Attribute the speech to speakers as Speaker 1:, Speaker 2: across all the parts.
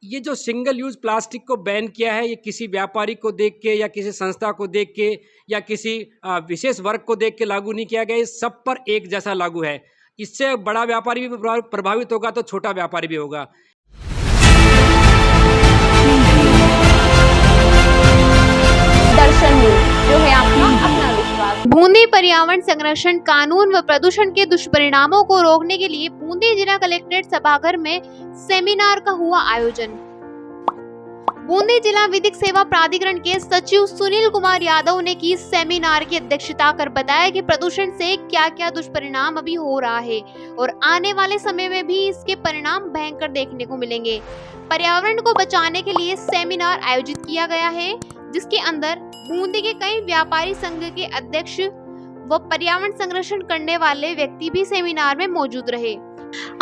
Speaker 1: ये जो single use plastic को बैन किया है, ये किसी व्यापारी को देख के या किसी संस्था को देख के या किसी विशेष वर्ग को देख के लागू नहीं किया गया, ये सब पर एक जैसा लागू है। इससे बड़ा व्यापारी भी प्रभावित होगा तो छोटा व्यापारी भी होगा।
Speaker 2: दर्शन न्यूज, जो है आपका अपना विश्वास। बूंदी पर्यावरण संरक्षण कानून व प्रदूषण के दुष्परिणामों को रोकने के लिए बूंदी जिला कलेक्ट्रेट सभागार में सेमिनार का हुआ आयोजन। बूंदी जिला विधिक सेवा प्राधिकरण के सचिव सुनील कुमार यादव ने की सेमिनार की अध्यक्षता कर बताया कि प्रदूषण से क्या क्या दुष्परिणाम अभी हो रहा है और आने वाले समय में भी इसके परिणाम भयंकर देखने को मिलेंगे। पर्यावरण को बचाने के लिए सेमिनार आयोजित किया गया है, जिसके अंदर बूंदी के कई व्यापारी संघ के अध्यक्ष व पर्यावरण संरक्षण करने वाले व्यक्ति भी सेमिनार में मौजूद रहे।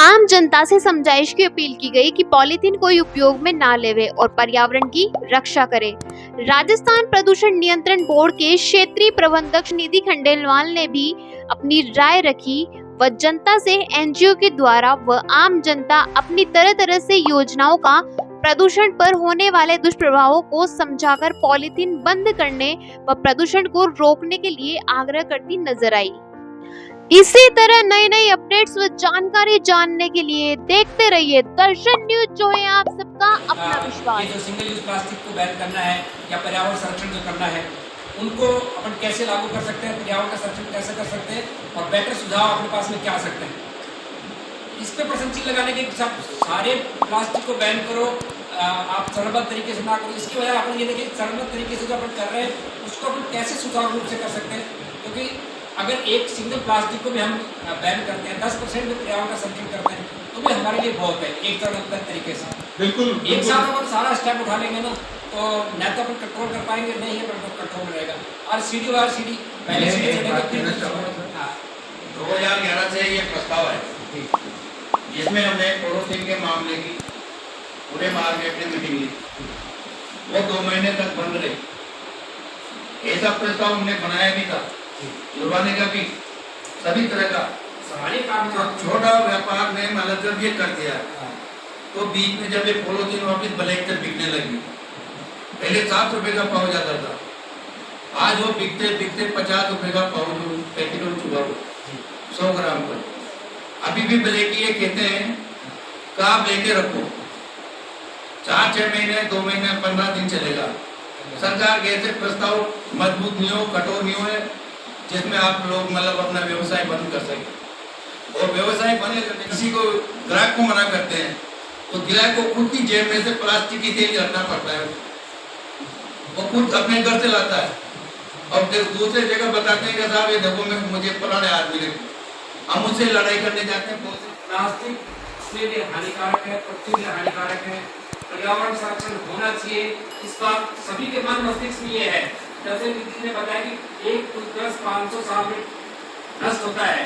Speaker 2: आम जनता से समझाइश की अपील की गई कि पॉलीथीन कोई उपयोग में ना लेवे और पर्यावरण की रक्षा करे। राजस्थान प्रदूषण नियंत्रण बोर्ड के क्षेत्रीय प्रबंधक निधि खंडेलवाल ने भी अपनी राय रखी व जनता से एनजीओ के द्वारा व आम जनता अपनी तरह तरह से योजनाओं का प्रदूषण पर होने वाले दुष्प्रभावों को समझाकर पॉलीथीन बंद करने व प्रदूषण को रोकने के लिए आग्रह करती नजर आई। इसी तरह नई नई अपडेट्स व जानकारी जानने के लिए देखते रहिए दर्शन न्यूज, जो है आप सबका अपना विश्वास।
Speaker 1: ये जो सिंगल यूज प्लास्टिक को बैन करना है या पर्यावरण संरक्षण जो करना है, उनको अपन कैसे लागू कर सकते हैं, पर्यावरण का संरक्षण कैसे कर सकते हैं और बेटर सुझाव अपने पास में क्या आ सकते हैं, इस पे प्रसंचित लगाने के सब सारे प्लास्टिक को बैन करो, आप चरणबद्ध तरीके से ना करो। इसकी वजह अपन ये देखिए चरणबद्ध तरीके से जो अपन कर रहे हैं उसको अपन कैसे सुचारू रूप से कर सकते हैं, क्योंकि अगर एक सिंगल प्लास्टिक को भी हम बैन करते हैं, 10% में पर्यावरण का संरक्षण करते हैं, तो भी हमारे लिए बहुत है एक चरणबद्ध तरीके से। बिल्कुल एक साथ अपन सारा स्टेप उठा लेंगे ना, तो न तो अपन कंट्रोल कर पाएंगे, नहीं है कंट्रोल में रहेगा। और सीढ़ी वार सीढ़ी पहले सीढ़ी चलेगा फिर
Speaker 3: 2011 से ये प्रस्ताव है जिसमें हमने पॉलीथीन के मामले की पूरे मार्केट में मीटिंग ली, वो 2 महीने तक बंद रही। ऐसा प्रस्ताव हमने बनाया भी था, जुर्माने का भी, सभी तरह का
Speaker 1: सारे काम।
Speaker 3: छोटा व्यापार ने मतलब जब ये कर दिया तो बीच में जब ये पॉलीथीन वापिस ब्लैक तक बिकने लगी, पहले 7 रुपए का पाव जाता था, आज वो बिकते बिकते 50 रुपए का पाव पैकेट हो चुका हो 100 ग्राम पर। अभी भी ब्लैक ये कहते हैं कि आप लेके रखो, 4-6 महीने 2 महीने 15 दिन चलेगा। सरकार के ऐसे प्रस्ताव मजबूत नहीं हो, कठोर नहीं हो, जिसमें आप लोग मतलब अपना व्यवसाय बंद कर सके। और व्यवसाय बंद करने किसी को ग्राहक को मना करते हैं तो ग्राहक को खुद की जेब में से प्लास्टिक की थैली रखना पड़ता है, वो खुद अपने घर से लाता है और फिर दूसरे जगह बताते हैं कि साहब ये देखो मैं मुझे पुराने आदमी ने, हम उससे लड़ाई करने जाते हैं।
Speaker 1: प्लास्टिक से भी हानिकारक है, पृथ्वी के लिए हानिकारक है, पर्यावरण संरक्षण होना चाहिए, इस बात सभी के मन मस्तिष्क में ये है। जैसे किसी ने बताया कि एक टूथब्रश 500 साल में नष्ट होता है,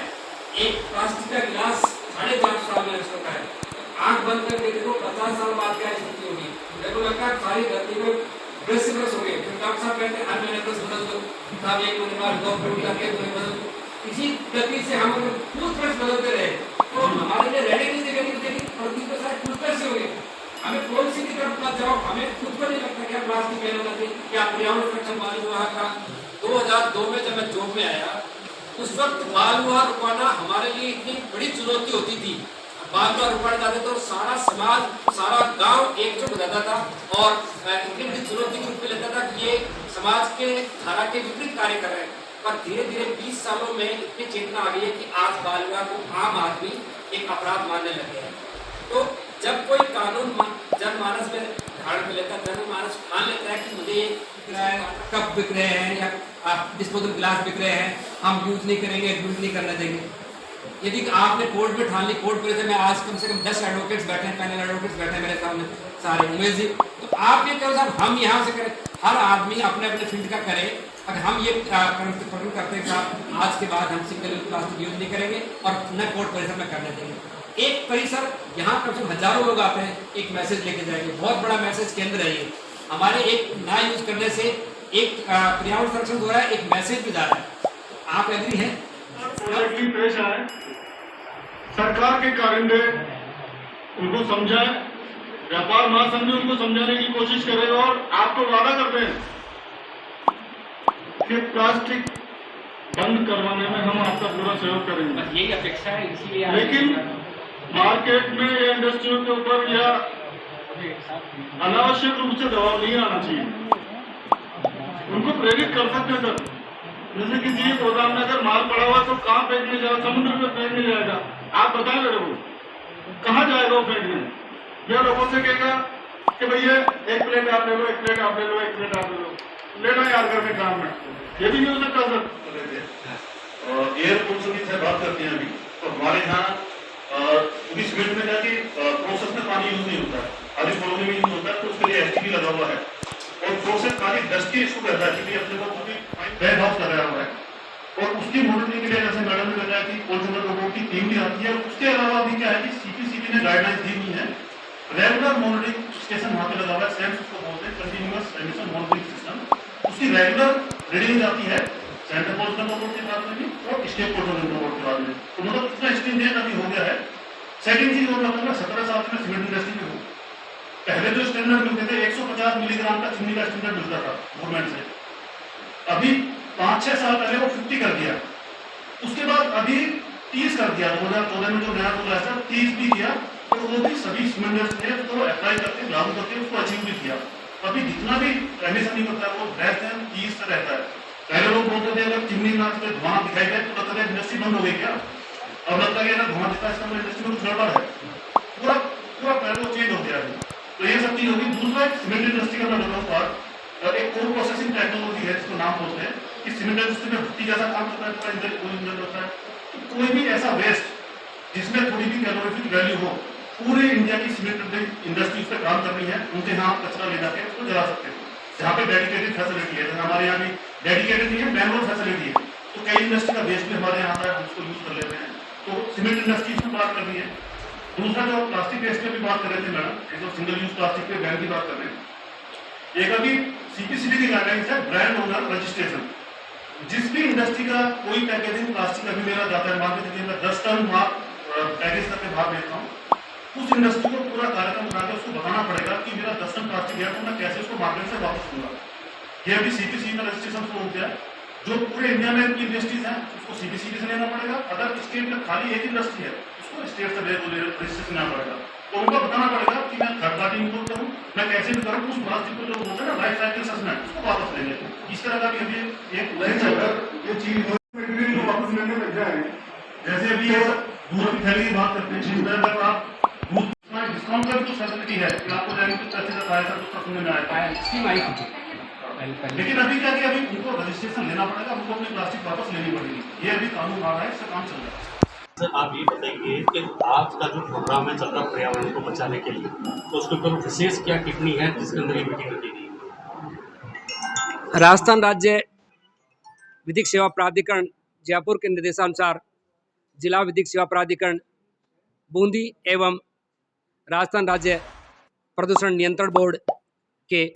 Speaker 1: एक प्लास्टिक का गिलास 550 साल में नष्ट होता है। आंख बंद करके देखो 50 साल बाद क्या स्थिति होगी। देखो लगता है सारी धरती में ब्रश हो गए, डॉक्टर साहब कहते हैं हर महीने ब्रश बदल दो, साहब 1 महीने बाद 2 महीने लगे बदल दो। इसी गति से हम टूथब्रश बदलते रहे तो हमारे लिए रहने की जगह नहीं बचेगी, पृथ्वी पर सारे टूथब्रश हो गए। हमें पॉलिसी की तरफ मत जाओ, हमें खुद को नहीं लगता क्या प्लास्टिक बैन होना चाहिए, क्या पर्यावरण संरक्षण बाल विवाह का 2002 में जब मैं जॉब में आया उस वक्त बाल विवाह रुकवाना हमारे लिए इतनी बड़ी चुनौती होती थी। बाल विवाह रुकवाने जाते तो सारा समाज सारा गांव एकजुट हो जाता था और इतनी बड़ी चुनौती के रूप में लेता था कि ये समाज के धारा के विपरीत कार्य कर रहे हैं। पर धीरे धीरे 20 सालों में इतनी चेतना आ गई है कि आज बाल विवाह को आम आदमी एक अपराध मानने लगे हैं। तो जब कोई कानून जनमानस में धारण कर लेता है, जनमानस मान लेता है कि मुझे कप बिक रहे हैं या डिस्पोजल गिलास बिक रहे हैं, हम यूज नहीं करेंगे, यूज नहीं करना चाहिए। यदि आपने कोर्ट में ठान ली, कोर्ट में मैं आज कम से कम 10 एडवोकेट्स बैठे हैं, पैनल एडवोकेट्स बैठे हैं मेरे सामने सारे, उमेश जी, तो आप ये करो साहब हम यहाँ से करें, हर आदमी अपने अपने फील्ड का करे। अगर हम ये कथन करते हैं साहब आज के बाद हम सिंगल यूज प्लास्टिक यूज नहीं करेंगे और न कोर्ट परिसर में करने देंगे। एक परिसर यहाँ कम से कम हजारों लोग आते हैं, एक मैसेज लेके जाएंगे, बहुत बड़ा मैसेज केंद्र है ये। हमारे एक ना यूज करने से एक पर्यावरण संरक्षण हो रहा है, एक मैसेज भी जा रहा है। आप एग्री हैं?
Speaker 4: पेश आए, सरकार के कारिंदे उनको समझाए, व्यापार महासंघ भी उनको समझाने की कोशिश करेगा और आप तो वादा करते हैं कि प्लास्टिक बंद करवाने में हम आपका पूरा सहयोग करेंगे,
Speaker 1: बस यही अपेक्षा है, इसीलिए
Speaker 4: लेकिन मार्केट में या इंडस्ट्रियों के ऊपर या अनावश्यक रूप से दबाव नहीं आना चाहिए। उनको प्रेरित कर सकते हैं सर, जैसे कि जी गोदाम में अगर माल पड़ा हुआ तो कहाँ फेंकने जाएगा, समुद्र में फेंकने जाएगा, आप बता मेरे को कहाँ जाएगा वो फेंकने? यह लोगों से कहेगा कि भैया एक प्लेट आप ले लो, एक प्लेट आप ले लो, एक प्लेट आप ले लो, लेना यार घर में काम में, ये भी नहीं हो सकता सर।
Speaker 5: एयर पोल्यूशन की बात करते हैं अभी, तो हमारे यहाँ पूरी सीमेंट में जाके प्रोसेस में पानी यूज नहीं होता है, खाली कॉलोनी में यूज होता है, तो उसके लिए एसटीपी लगा हुआ है और प्रोसेस खाली डस्ट के इशू रहता है क्योंकि अपने को वेयर हाउस लगाया हुआ है और उसकी मॉनिटरिंग के लिए जैसे मैडम ने बताया कि पोल्यूशन लोगों की टीम भी आती है। उसके अलावा अभी क्या है कि सीपीसीबी ने गाइडलाइंस दी हुई है, रेगुलर मॉनिटरिंग स्टेशन वहाँ पे लगा हुआ है, सेंस उसको बोलते हैं, कंटिन्यूअस एमिशन मॉनिटरिंग सिस्टम। उसकी रेगुलर रीडिंग आती है सेंट्रल पोल्यूशन कंट्रोल के बाद में भी और स्टेट पोल्यूशन कंट्रोल के बाद में, तो मतलब इतना स्ट्रिंजेंट अभी हो गया है। सेकंड चीज और मतलब 17 साल में सीमेंट इंडस्ट्री में हो, पहले जो स्टैंडर्ड मिलते थे 150 मिलीग्राम का चीनी का स्टैंडर्ड मिलता था गवर्नमेंट से, अभी 5-6 साल पहले वो 50 कर दिया, उसके बाद अभी 30 कर दिया। 2014 में जो नया रूल आया 30 भी किया, तो वो भी सभी सीमेंट थे तो अप्लाई करके लागू करके उसको अचीव भी किया। अभी जितना भी एमिशन नहीं होता है वो लेस देन 30 से रहता है। पहले लोग बोलते थे अगर चिमनी में धुआं दिखाई दे तो लगता है इंडस्ट्री बंद हो गई क्या, अब लगता है ना धुआं दिखता है इसका इंडस्ट्री में कुछ गड़बड़ है, पूरा पूरा पहले चेंज हो गया है। तो ये सब चीज होगी। दूसरा सीमेंट इंडस्ट्री का मैं बताऊँ पार्ट और एक कोर प्रोसेसिंग टेक्नोलॉजी है जिसको नाम बोलते हैं कि सीमेंट इंडस्ट्री में भट्टी जैसा काम करता है, पूरा इंजन कोई इंजन होता है, तो कोई भी ऐसा वेस्ट जिसमें थोड़ी भी कैलोरीफिक वैल्यू हो, पूरे इंडिया की सीमेंट इंडस्ट्री उस पर काम कर रही है, उनके यहाँ कचरा ले जाके उसको जला सकते हैं जहाँ पे डेडिकेटेड फैसिलिटी है। जैसे हमारे यहाँ भी डेडिकेटेड नहीं है, मैनुअल फैसिलिटी है, तो कई इंडस्ट्री का वेस्ट भी हमारे यहाँ आता है, उसको यूज कर लेते हैं। तो सीमेंट इंडस्ट्री इसमें बात कर रही है। दूसरा जो प्लास्टिक वेस्ट पे भी बात कर रहे थे मैडम, एक तो सिंगल यूज प्लास्टिक पे बैन की बात कर रहे हैं, एक अभी सीपीसीबी की गाइडलाइंस है ब्रांड ओनर रजिस्ट्रेशन। जिस भी इंडस्ट्री का कोई पैकेजिंग प्लास्टिक अभी मेरा जाता है, मान के चलिए मैं 10 टन पैकेज करके बाहर भेजता हूँ, उस इंडस्ट्री को पूरा कार्यक्रम बना के उसको बताना पड़ेगा कि मेरा 10 टन प्लास्टिक है तो मैं कैसे उसको मार्केट से वापस दूंगा। ये अभी सीपीसीबी का रजिस्ट्रेशन शुरू हो गया है। जो पूरे इंडिया में इनकी इंडस्ट्रीज हैं उसको सीपीसीबी से लेना पड़ेगा, अगर स्टेट में खाली एक इंडस्ट्री है उसको स्टेट से रजिस्ट्रेशन लेना पड़ेगा। तो उनको बताना पड़ेगा कि मैं थर्ड पार्टी इम्पोर्ट करूँ, मैं कैसे भी करूँ, उस प्लास्टिक को जो होता है ना लाइफ साइकिल असेसमेंट उसको वापस लेंगे। इस तरह का भी अभी एक ये चीज वापस लेने लग जाए। जैसे अभी दूध की थैली की बात करते हैं, अगर आप दूध डिस्काउंट का भी तो फैसिलिटी है कि आपको जाएंगे तो पैसे का पाया तो सुनने में आया
Speaker 1: स्कीम आई थी।
Speaker 5: लेकिन अभी क्या कि अभी उनको रजिस्ट्रेशन लेना पड़ेगा, उनको अपनी प्लास्टिक वापस लेनी पड़ेगी। ये अभी कानून आ रहा है, इससे काम चल रहा है।
Speaker 6: सर आप ये बताइए कि आज का जो प्रोग्राम है चल रहा पर्यावरण को बचाने के लिए, तो उसके ऊपर विशेष क्या टिप्पणी है जिसके अंदर ये मीटिंग रखी गई?
Speaker 7: राजस्थान राज्य विधिक सेवा प्राधिकरण जयपुर के निर्देशानुसार जिला विधिक सेवा प्राधिकरण बूंदी एवं राजस्थान राज्य प्रदूषण नियंत्रण बोर्ड के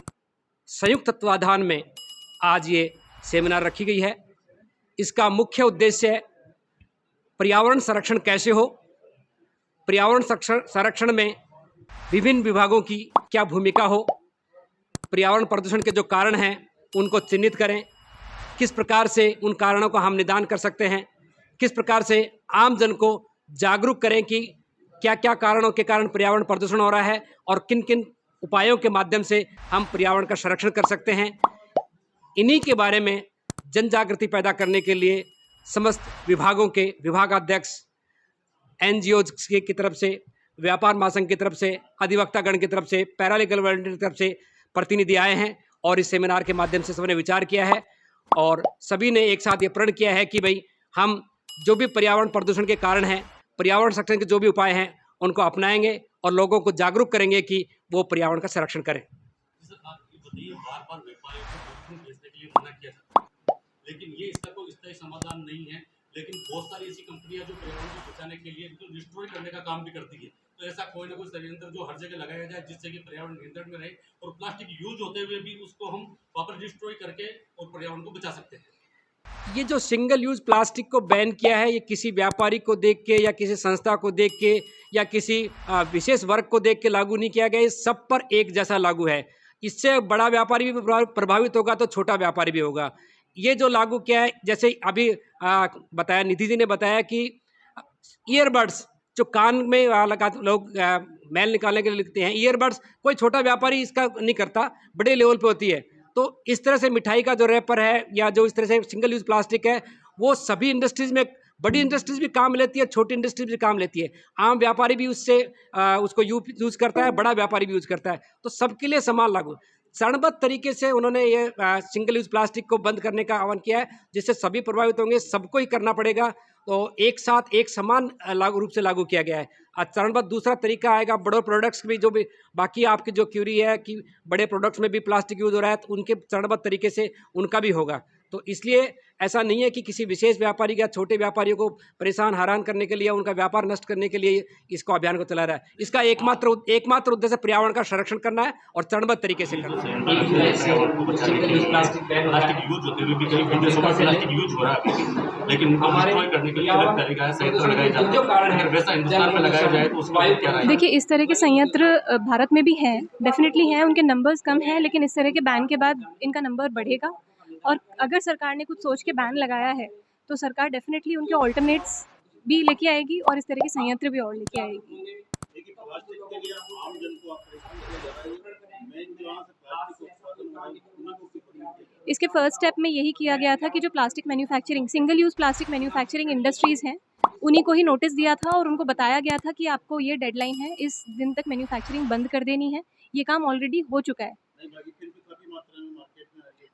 Speaker 7: संयुक्त तत्वाधान में आज ये सेमिनार रखी गई है। इसका मुख्य उद्देश्य पर्यावरण संरक्षण कैसे हो, पर्यावरण संरक्षण में विभिन्न विभागों की क्या भूमिका हो, पर्यावरण प्रदूषण के जो कारण हैं उनको चिन्हित करें, किस प्रकार से उन कारणों का हम निदान कर सकते हैं, किस प्रकार से आम जन को जागरूक करें कि क्या क्या कारणों के कारण पर्यावरण प्रदूषण हो रहा है और किन किन उपायों के माध्यम से हम पर्यावरण का संरक्षण कर सकते हैं। इन्हीं के बारे में जन जागृति पैदा करने के लिए समस्त विभागों के विभागाध्यक्ष, एनजीओज की तरफ से, व्यापार महासंघ की तरफ से, अधिवक्तागण की तरफ से, पैरालीगल वॉलंटियर की तरफ से प्रतिनिधि आए हैं और इस सेमिनार के माध्यम से सबने विचार किया है और सभी ने एक साथ ये प्रण किया है कि भाई हम जो भी पर्यावरण प्रदूषण के कारण हैं, पर्यावरण संरक्षण के जो भी उपाय हैं उनको अपनाएंगे और लोगों को जागरूक करेंगे कि वो पर्यावरण का संरक्षण करें।
Speaker 6: बार-बार व्यापारियों को बेचने के लिए मना किया जाता है, लेकिन ये इसका कोई स्थायी समाधान नहीं है। लेकिन बहुत सारी ऐसी कंपनियां जो पर्यावरण को बचाने के लिए बिल्कुल डिस्ट्रॉय करने का काम भी करती है, तो ऐसा कोई ना कोई षड्यंत्र जो हर जगह लगाया जाए जिससे कि पर्यावरण नियंत्रण में रहे और प्लास्टिक यूज होते हुए भी उसको हम वापस डिस्ट्रॉय करके और पर्यावरण को बचा सकते हैं।
Speaker 7: ये जो सिंगल यूज़ प्लास्टिक को बैन किया है, ये किसी व्यापारी को देख के या किसी संस्था को देख के या किसी विशेष वर्ग को देख के लागू नहीं किया गया, ये सब पर एक जैसा लागू है। इससे बड़ा व्यापारी भी प्रभावित होगा तो छोटा व्यापारी भी होगा। ये जो लागू किया है, जैसे अभी बताया, निधि जी ने बताया कि ईयरबड्स जो कान में लगा लोग मैल निकालने के लिए लिखते हैं, ईयरबड्स कोई छोटा व्यापारी इसका नहीं करता, बड़े लेवल पे होती है। तो इस तरह से मिठाई का जो रैपर है या जो इस तरह से सिंगल यूज़ प्लास्टिक है, वो सभी इंडस्ट्रीज़ में, बड़ी इंडस्ट्रीज़ भी काम लेती है, छोटी इंडस्ट्रीज भी काम लेती है, आम व्यापारी भी उससे उसको यूज़ करता है, बड़ा व्यापारी भी यूज़ करता है, तो सबके लिए समान लागू। चरणबद्ध तरीके से उन्होंने ये सिंगल यूज़ प्लास्टिक को बंद करने का आह्वान किया है, जिससे सभी प्रभावित होंगे, सबको ही करना पड़ेगा। तो एक साथ एक समान रूप से लागू किया गया है। चरणबद्ध दूसरा तरीका आएगा, बड़े प्रोडक्ट्स भी जो भी बाकी आपकी जो क्यूरी है कि बड़े प्रोडक्ट्स में भी प्लास्टिक यूज़ हो रहा है, तो उनके चरणबद्ध तरीके से उनका भी होगा। तो इसलिए ऐसा नहीं है कि किसी विशेष व्यापारी या छोटे व्यापारियों को परेशान हैरान करने के लिए, उनका व्यापार नष्ट करने के लिए इसको अभियान को चला रहा है। इसका एकमात्र उद्देश्य पर्यावरण का संरक्षण करना है और चरणबद्ध तरीके से करना है।
Speaker 6: प्लास्टिक यूज होते हुए भी कई विदेशों में प्लास्टिक यूज हो रहा है, लेकिन उनको डिस्ट्रॉय करने के लिए अलग तरीका है, संयंत्र लगाए जाते हैं। अगर वैसा हिंदुस्तान में लगाया जाए तो उसका क्या राय है?
Speaker 8: देखिए, इस तरह के संयंत्र भारत में भी हैं, डेफिनेटली हैं, उनके नंबर्स कम हैं, लेकिन इस तरह के बैन के बाद इनका नंबर बढ़ेगा। और अगर सरकार ने कुछ सोच के बैन लगाया है तो सरकार डेफिनेटली उनके ऑल्टरनेट्स भी लेके आएगी और इस तरह के संयंत्र भी और लेके आएगी। इसके फर्स्ट स्टेप में यही किया गया था कि जो plastic manufacturing, single use plastic manufacturing industries हैं, उन्हीं को ही नोटिस दिया था और उनको बताया गया था कि आपको ये डेडलाइन है, इस दिन तक मैन्युफैक्चरिंग बंद कर देनी है। ये काम ऑलरेडी हो चुका है।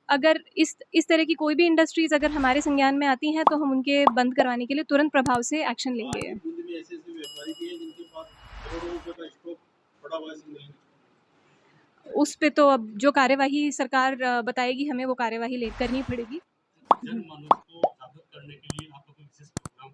Speaker 8: अगर इस तरह की कोई भी इंडस्ट्रीज़ अगर हमारे संज्ञान में आती हैं तो हम उनके बंद करवाने के लिए तुरंत प्रभाव से एक्शन लेंगे। उस पे तो अब जो कार्यवाही सरकार बताएगी हमें, वो कार्यवाही करनी पड़ेगी।
Speaker 6: जनमानस को जागरूक करने के लिए आपका कोई विशेष प्रोग्राम?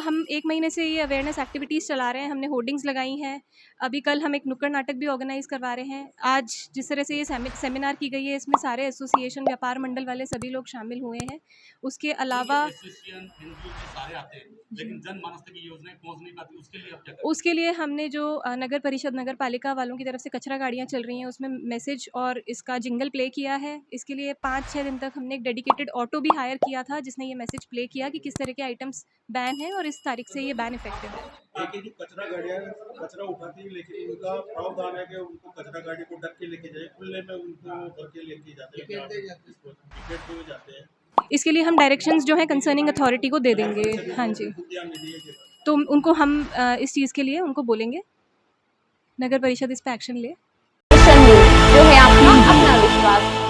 Speaker 8: हम 1 महीने से ये अवेयरनेस एक्टिविटीज़ चला रहे हैं, हमने होर्डिंग्स लगाई हैं। अभी कल हम एक नुक्कड़ नाटक भी ऑर्गेनाइज़ करवा रहे हैं। आज जिस तरह से ये सेमिनार की गई है, इसमें सारे एसोसिएशन, व्यापार मंडल वाले सभी लोग शामिल हुए हैं। उसके अलावा
Speaker 6: एसोसिएशन, एनजीओ सारे आते हैं, लेकिन जनमानस तक ये योजनाएं पहुंच नहीं पाती, उसके लिए आप क्या?
Speaker 8: उसके लिए हमने जो नगर परिषद, नगर पालिका वालों की तरफ से कचरा गाड़ियाँ चल रही हैं, उसमें मैसेज और इसका जिंगल प्ले किया है। इसके लिए 5-6 दिन तक हमने एक डेडिकेटेड ऑटो भी हायर किया था, जिसने ये मैसेज प्ले किया कि किस तरह के आइटम्स बैन हैं और इस तारीख से ये बैन इफेक्टिव है।
Speaker 9: जो कचरा गाड़ियाँ कचरा उठाती है, लेकिन उनका प्रावधान है कि उनको कचरा गाड़ी को ढक के लेके जाए, खुले में उनको भर के लेके जाते हैं।
Speaker 8: इसके लिए हम डायरेक्शंस जो हैं कंसर्निंग अथॉरिटी को दे देंगे। हाँ जी, तो उनको हम इस चीज़ के लिए उनको बोलेंगे, नगर परिषद इस पे एक्शन ले।